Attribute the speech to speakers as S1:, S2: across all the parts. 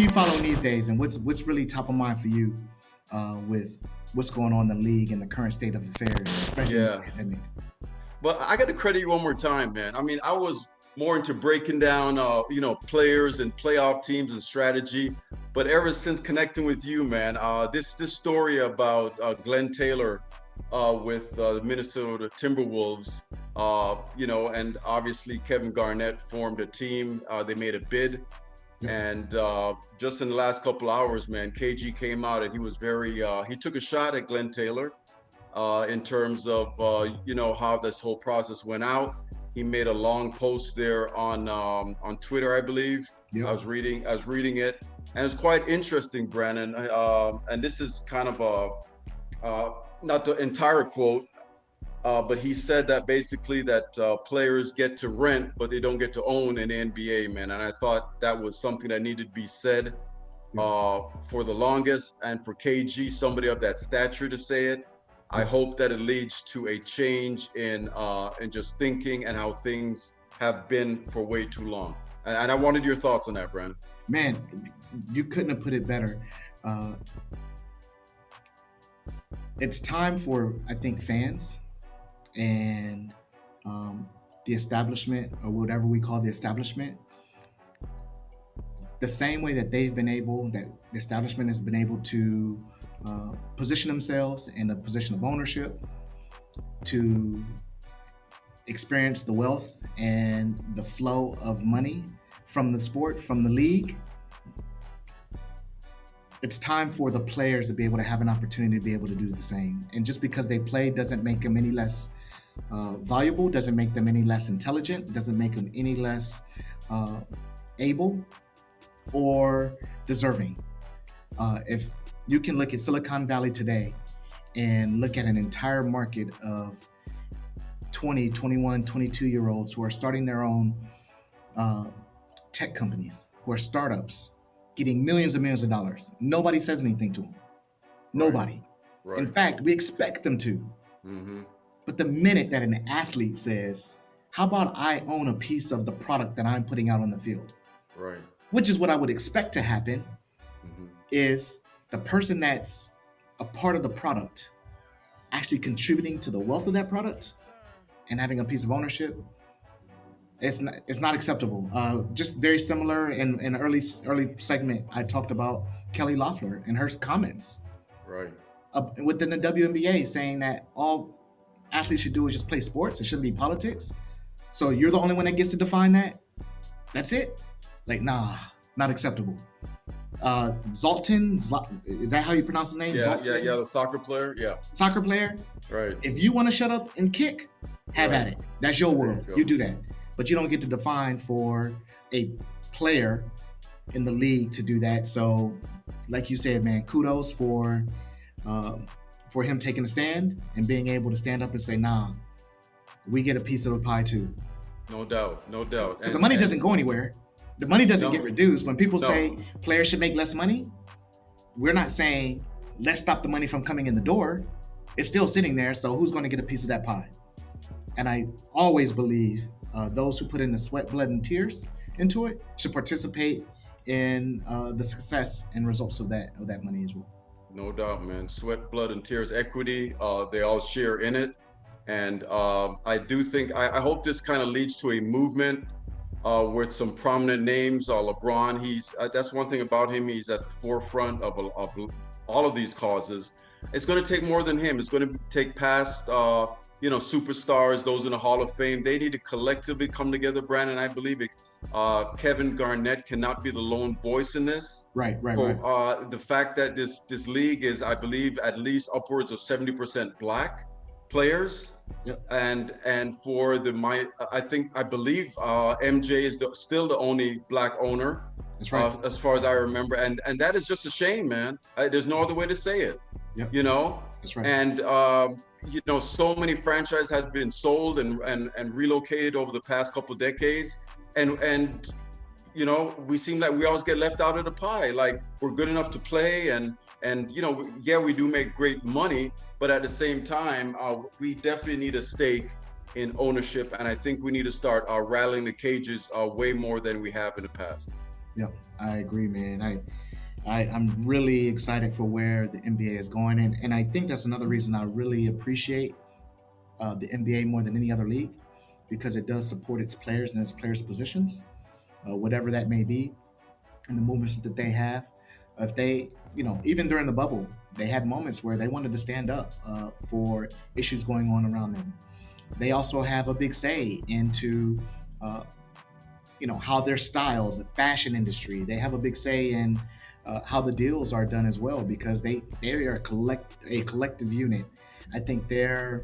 S1: you following these days, and what's really top of mind for you with what's going on in the league and the current state of affairs, especially in this
S2: Yeah.
S1: pandemic?
S2: But I got to credit you one more time, man. I mean, I was more into breaking down, players and playoff teams and strategy. But ever since connecting with you, man, this story about Glenn Taylor with the Minnesota Timberwolves, and obviously Kevin Garnett formed a team. They made a bid.
S1: Yep.
S2: And just in the last couple hours, man, KG came out and he was he took a shot at Glenn Taylor in terms of how this whole process went out. He made a long post there on Twitter, I believe.
S1: Yep.
S2: I was reading it, and it's quite interesting, Brandon. And this is kind of not the entire quote, but he said that basically that players get to rent, but they don't get to own in the NBA, man. And I thought that was something that needed to be said for the longest, and for KG, somebody of that stature, to say it. I hope that it leads to a change in just thinking and how things have been for way too long. And I wanted your thoughts on that, Brandon.
S1: Man, you couldn't have put it better. It's time for, I think, fans and the establishment, or whatever we call the establishment, the same way that that the establishment has been able to position themselves in a position of ownership, to experience the wealth and the flow of money from the sport, from the league. It's time for the players to be able to have an opportunity to be able to do the same. And just because they play doesn't make them any less valuable, doesn't make them any less intelligent, doesn't make them any less able or deserving. If you can look at Silicon Valley today and look at an entire market of 20, 21, 22-year-olds who are starting their own tech companies, who are startups, getting millions and millions of dollars. Nobody says anything to them. Nobody.
S2: Right.
S1: In fact, we expect them to.
S2: Mm-hmm.
S1: But the minute that an athlete says, how about I own a piece of the product that I'm putting out on the field?
S2: Right.
S1: Which is what I would expect to happen,
S2: Mm-hmm.
S1: is the person that's a part of the product actually contributing to the wealth of that product and having a piece of ownership. It's not acceptable. Just very similar in an early segment, I talked about Kelly Loeffler and her comments
S2: Right.
S1: within the WNBA, saying that all athletes should do is just play sports. It shouldn't be politics. So you're the only one that gets to define that. That's it. Like, nah, not acceptable. Zoltan, is that how you pronounce his name?
S2: Yeah,
S1: Zoltan?
S2: yeah, the soccer player. Yeah.
S1: Soccer player.
S2: Right.
S1: If you want to shut up and kick, have at it. That's your world. You do that. But you don't get to define for a player in the league to do that. So, like you said, man, kudos for him taking a stand and being able to stand up and say, nah, we get a piece of the pie too.
S2: No doubt.
S1: Because the money doesn't go anywhere. The money doesn't get reduced. When people say players should make less money, we're not saying let's stop the money from coming in the door. It's still sitting there. So who's going to get a piece of that pie? And I always believe those who put in the sweat, blood, and tears into it should participate in the success and results of that money as well.
S2: No doubt, man. Sweat, blood, and tears, equity. They all share in it. And I do think, I hope this kind of leads to a movement with some prominent names. LeBron, that's one thing about him. He's at the forefront of all of these causes. It's going to take more than him. It's going to take past, superstars, those in the Hall of Fame. They need to collectively come together, Brandon. I believe it. Kevin Garnett cannot be the lone voice in this.
S1: Right.
S2: The fact that this league is, I believe, at least upwards of 70% Black players.
S1: Yep.
S2: And for I believe MJ is still the only Black owner.
S1: That's right.
S2: As far as I remember, and that is just a shame, man. There's no other way to say it.
S1: Yep. That's right.
S2: And so many franchises have been sold and relocated over the past couple of decades, and we seem like we always get left out of the pie. Like, we're good enough to play, and we do make great money, but at the same time, we definitely need a stake in ownership, and I think we need to start rattling the cages way more than we have in the past.
S1: Yeah, I agree, man. I'm really excited for where the NBA is going, and I think that's another reason I really appreciate the NBA more than any other league, because it does support its players and its players' positions, whatever that may be, and the movements that they have. If they, even during the bubble, they had moments where they wanted to stand up for issues going on around them. They also have a big say into, uh, how their style, the fashion industry. They have a big say in how the deals are done as well, because they are a collective unit. I think their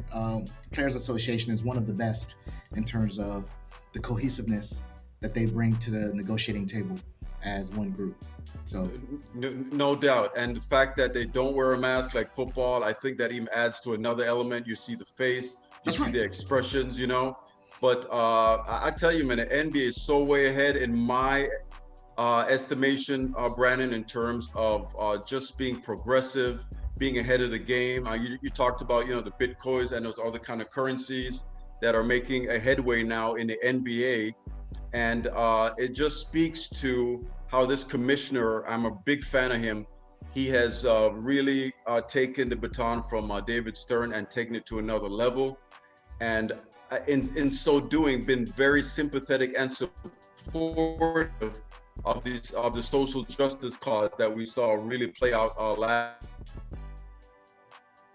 S1: players association is one of the best in terms of the cohesiveness that they bring to the negotiating table as one group. So
S2: No doubt. And the fact that they don't wear a mask like football, I think that even adds to another element. You see the face, you
S1: that's
S2: see
S1: right.
S2: the expressions, you know. But I tell you, man, the NBA is so way ahead in my estimation, Brandon, in terms of just being progressive, being ahead of the game. You talked about, the Bitcoins and those other kind of currencies that are making a headway now in the NBA. And it just speaks to how this commissioner, I'm a big fan of him. He has really taken the baton from David Stern and taken it to another level. And in so doing, been very sympathetic and supportive of the social justice cause that we saw really play out last.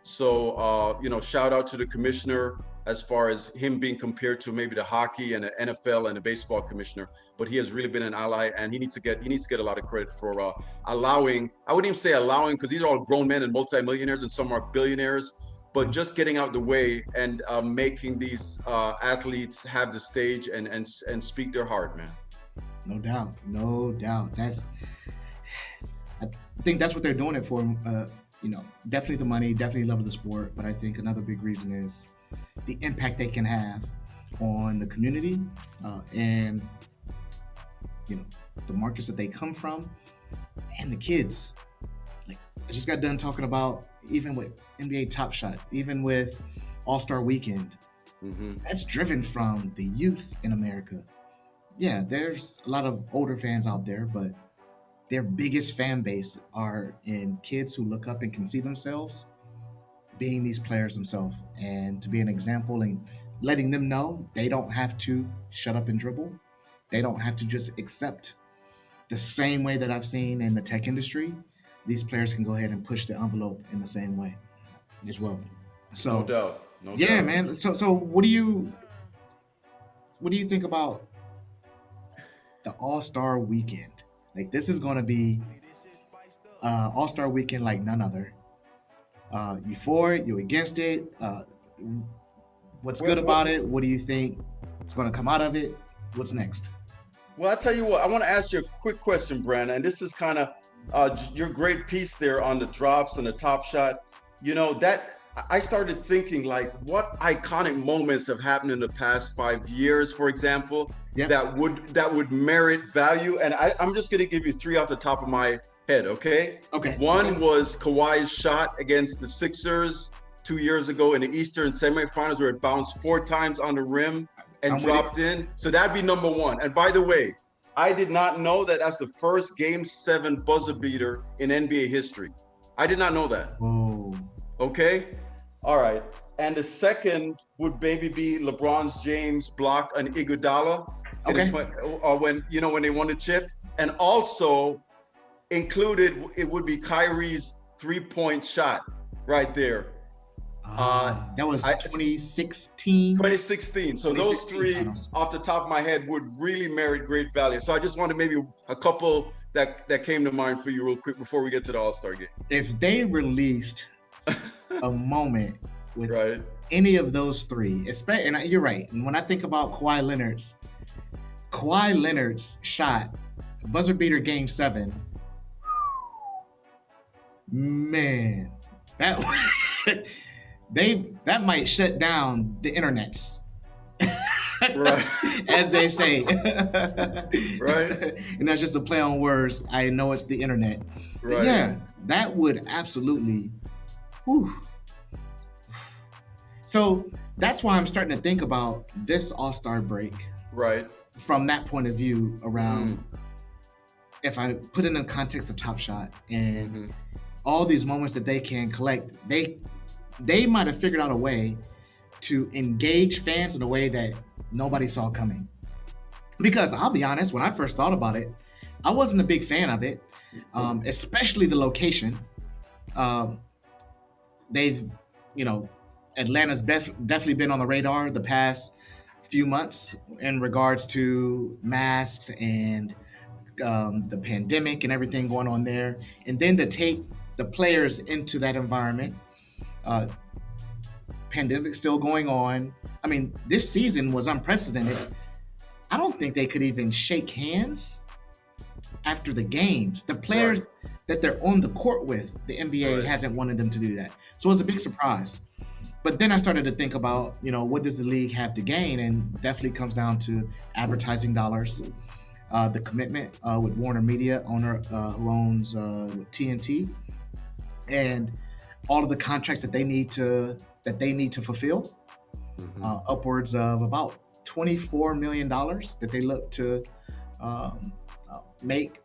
S2: So shout out to the commissioner as far as him being compared to maybe the hockey and the NFL and the baseball commissioner, but he has really been an ally, and he needs to get a lot of credit for allowing. I wouldn't even say allowing, because these are all grown men and multimillionaires, and some are billionaires, but just getting out the way and making these athletes have the stage and speak their heart, man.
S1: No doubt, no doubt. I think that's what they're doing it for. Definitely the money, definitely love of the sport, but I think another big reason is the impact they can have on the community, and the markets that they come from, and the kids. Like, I just got done talking about, even with NBA Top Shot, even with All Star Weekend.
S2: Mm-hmm.
S1: That's driven from the youth in America. Yeah, there's a lot of older fans out there, but their biggest fan base are in kids who look up and can see themselves being these players themselves, and to be an example and letting them know they don't have to shut up and dribble. They don't have to just accept the same way that I've seen in the tech industry. These players can go ahead and push the envelope in the same way as well.
S2: No
S1: So
S2: doubt, no
S1: yeah,
S2: doubt.
S1: man. So what do you think about the All Star Weekend? Like, this is going to be All Star Weekend like none other. You for it? You against it? What's good
S2: Well,
S1: about it? What do you think is going to come out of it? What's next?
S2: Well, I tell you what, I want to ask you a quick question, Brandon. And this is kind of your great piece there on the drops and the top shot. That I started thinking, like, what iconic moments have happened in the past 5 years, for example,
S1: Yeah.
S2: that would merit value. And I'm just going to give you three off the top of my head, okay?
S1: Okay.
S2: One was Kawhi's shot against the Sixers 2 years ago in the Eastern semifinals, where it bounced 4 times on the rim and dropped in. So that'd be number one. And by the way, I did not know that that's the first Game 7 buzzer beater in NBA history. I did not know that.
S1: Whoa.
S2: Okay. All right. And the second would maybe be LeBron James block an Iguodala.
S1: Okay.
S2: When they won the chip. And also included, it would be Kyrie's 3-point shot right there.
S1: That was 2016.
S2: 2016. So those
S1: 2016
S2: three
S1: finals.
S2: off the top of my head would really merit great value. So I just wanted maybe a couple that came to mind for you real quick before we get to the All-Star game.
S1: If they released a moment with
S2: Right.
S1: any of those three, and you're right. And when I think about Kawhi Leonard's shot, buzzer beater Game 7, man, that that might shut down the internets.
S2: Right.
S1: As they say.
S2: Right.
S1: And that's just a play on words. I know it's the internet. But
S2: Right.
S1: yeah, that would absolutely. Whew. So that's why I'm starting to think about this All-Star break
S2: Right.
S1: from that point of view around if I put it in the context of Top Shot and
S2: Hmm.
S1: all these moments that they can collect, they might have figured out a way to engage fans in a way that nobody saw coming. Because I'll be honest, when I first thought about it, I wasn't a big fan of it, especially the location. Um, they've, you know, Atlanta's definitely been on the radar the past few months in regards to masks and the pandemic and everything going on there. And then to take the players into that environment, uh, pandemic still going on. I mean, this season was unprecedented. I don't think they could even shake hands after the games. The
S2: Right,
S1: players that they're on the court with, the NBA
S2: right.
S1: hasn't wanted them to do that. So it was a big surprise. But then I started to think about, what does the league have to gain? And definitely comes down to advertising dollars, the commitment with Warner Media, owner who owns TNT, and all of the contracts that they need to fulfill,
S2: Hmm.
S1: upwards of about $24 million that they look to make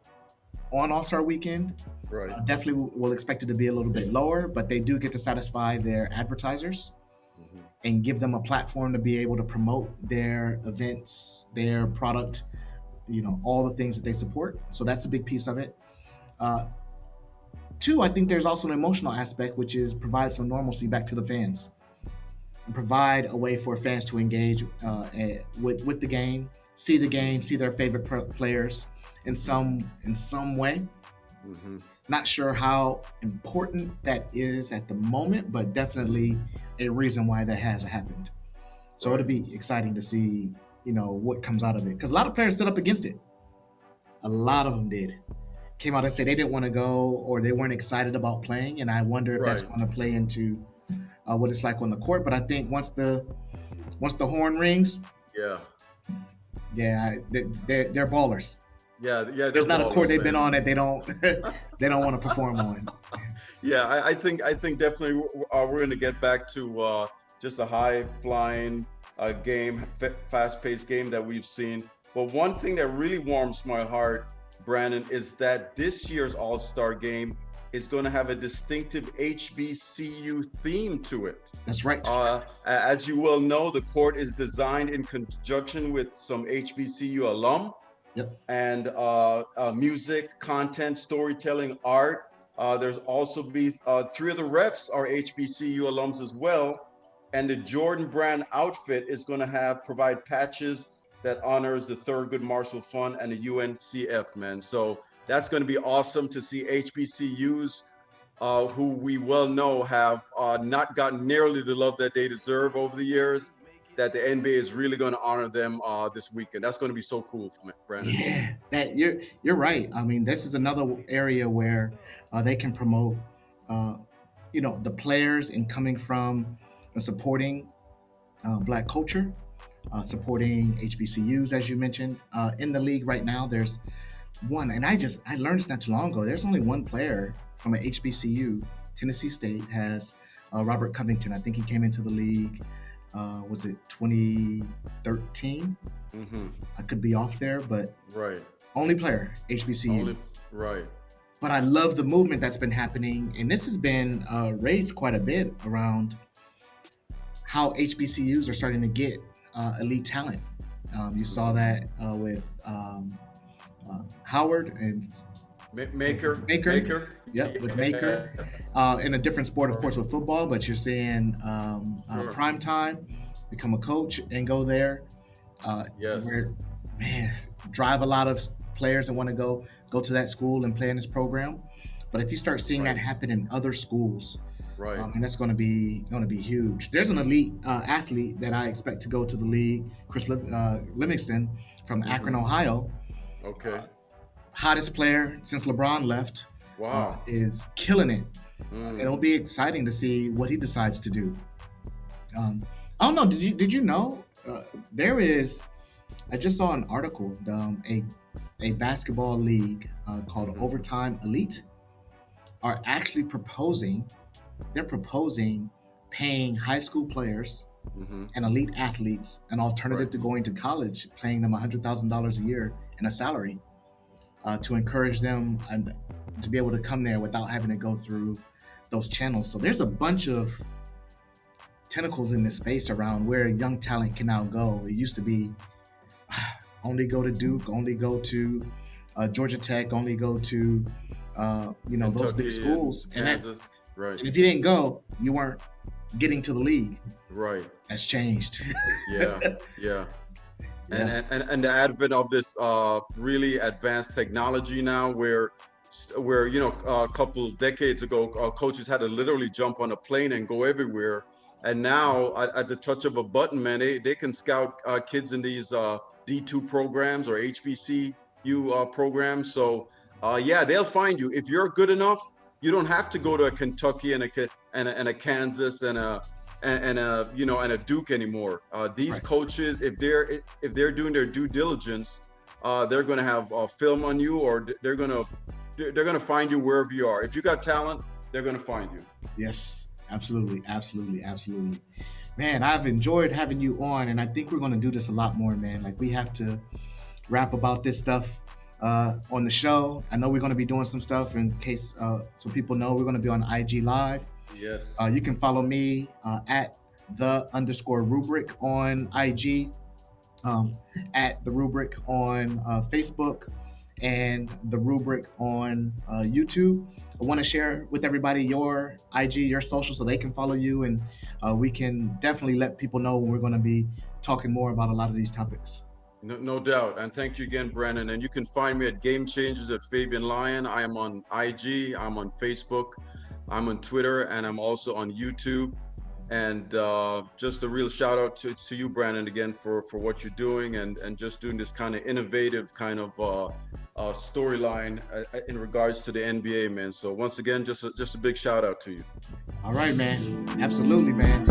S1: on All Star Weekend.
S2: Right.
S1: Definitely will expect it to be a little bit lower, but they do get to satisfy their advertisers
S2: Hmm.
S1: and give them a platform to be able to promote their events, their product, all the things that they support. So that's a big piece of it. Uh, Two, I think there's also an emotional aspect, which is provide some normalcy back to the fans and provide a way for fans to engage with the game, see their favorite players in some way.
S2: Hmm.
S1: Not sure how important that is at the moment, but definitely a reason why that has happened. So it'll
S2: Right.
S1: be exciting to see, what comes out of it. Because a lot of players stood up against it. A lot of them did. Came out and said they didn't want to go or they weren't excited about playing. And I wonder if that's
S2: Right.
S1: going to play into what it's like on the court. But I think once the horn rings,
S2: Yeah.
S1: yeah, they're ballers.
S2: Yeah. Yeah. They're
S1: There's not a court
S2: ballers,
S1: they've been
S2: man.
S1: on that they don't they don't want to perform on.
S2: Yeah, I think definitely we're going to get back to just a high flying game, fast paced game that we've seen. But one thing that really warms my heart, Brandon, is that this year's All Star game is going to have a distinctive HBCU theme to it.
S1: That's right.
S2: As you well know, the court is designed in conjunction with some HBCU alum
S1: Yep.
S2: and music, content, storytelling, art. There's also be three of the refs are HBCU alums as well, and the Jordan Brand outfit is going to have provide patches that honors the Thurgood Marshall Fund and the UNCF, man. So that's going to be awesome to see HBCUs who we well know have not gotten nearly the love that they deserve over the years. That the NBA is really going to honor them this weekend. That's going to be so cool for me, Brandon.
S1: Yeah, that you're right. I mean, this is another area where they can promote, uh, the players and coming from and supporting Black culture, supporting HBCUs, as you mentioned. In the league right now, there's one, and I learned this not too long ago. There's only one player from an HBCU. Tennessee State has Robert Covington. I think he came into the league. Was it 2013?
S2: Hmm.
S1: I could be off there, but
S2: Right.
S1: only player HBCU.
S2: Only right.
S1: But I love the movement that's been happening, and this has been raised quite a bit around how HBCUs are starting to get elite talent. You saw
S2: Hmm.
S1: that with Howard and Maker.
S2: Maker.
S1: Yep, with Maker.
S2: Yeah.
S1: In a different sport, of course,
S2: Right.
S1: with football, but you're seeing
S2: Sure.
S1: prime time become a coach and go there.
S2: Yes.
S1: Where, man, drive a lot of players that want to go to that school and play in this program. But if you start seeing that
S2: Right.
S1: happen in other schools,
S2: Right.
S1: and that's going to be huge. There's an elite athlete that I expect to go to the league, Chris Livingston from Akron,
S2: Hmm.
S1: Ohio.
S2: Okay.
S1: Hottest player since LeBron left,
S2: Wow.
S1: is killing it. It'll
S2: Mm.
S1: be exciting to see what he decides to do. I don't know. Did you know there is? I just saw an article. A basketball league called
S2: Mhm.
S1: Overtime Elite are actually proposing. They're proposing paying high school players
S2: Hmm.
S1: and elite athletes an alternative
S2: Right.
S1: to going to college, paying them $100,000 a year in a salary. to encourage them and to be able to come there without having to go through those channels. So there's a bunch of tentacles in this space around where young talent can now go. It used to be only go to Duke, only go to Georgia Tech, only go to those big
S2: Kentucky
S1: schools,
S2: and Kansas, right?
S1: And if you didn't go, you weren't getting to the league.
S2: Right.
S1: That's changed.
S2: Yeah, yeah. And the advent of this really advanced technology now, where a couple decades ago, coaches had to literally jump on a plane and go everywhere, and now at the touch of a button, man, they can scout kids in these D2 programs or HBCU programs. So yeah, they'll find you if you're good enough. You don't have to go to a Kentucky and a Kansas and a Duke anymore. These
S1: Right.
S2: coaches, if they're doing their due diligence, they're going to have film on you, or they're going to find you wherever you are. If you got talent, they're going to find you.
S1: Yes, absolutely, absolutely, absolutely. Man, I've enjoyed having you on, and I think we're going to do this a lot more, man. Like, we have to rap about this stuff on the show. I know we're going to be doing some stuff in case so people know we're going to be on IG Live.
S2: Yes.
S1: You can follow me at _rubric on IG, at the rubric on Facebook, and the rubric on YouTube. I want to share with everybody your IG, your social, so they can follow you, and we can definitely let people know when we're going to be talking more about a lot of these topics.
S2: No doubt. And thank you again, Brandon. And you can find me at Game Changers at Fabian Lyon. I am on IG, I'm on Facebook, I'm on Twitter, and I'm also on YouTube. And just a real shout out to you, Brandon, again, for what you're doing and just doing this kind of innovative kind of storyline in regards to the NBA, man. So once again, just a big shout out to you.
S1: All right, man. Absolutely, man.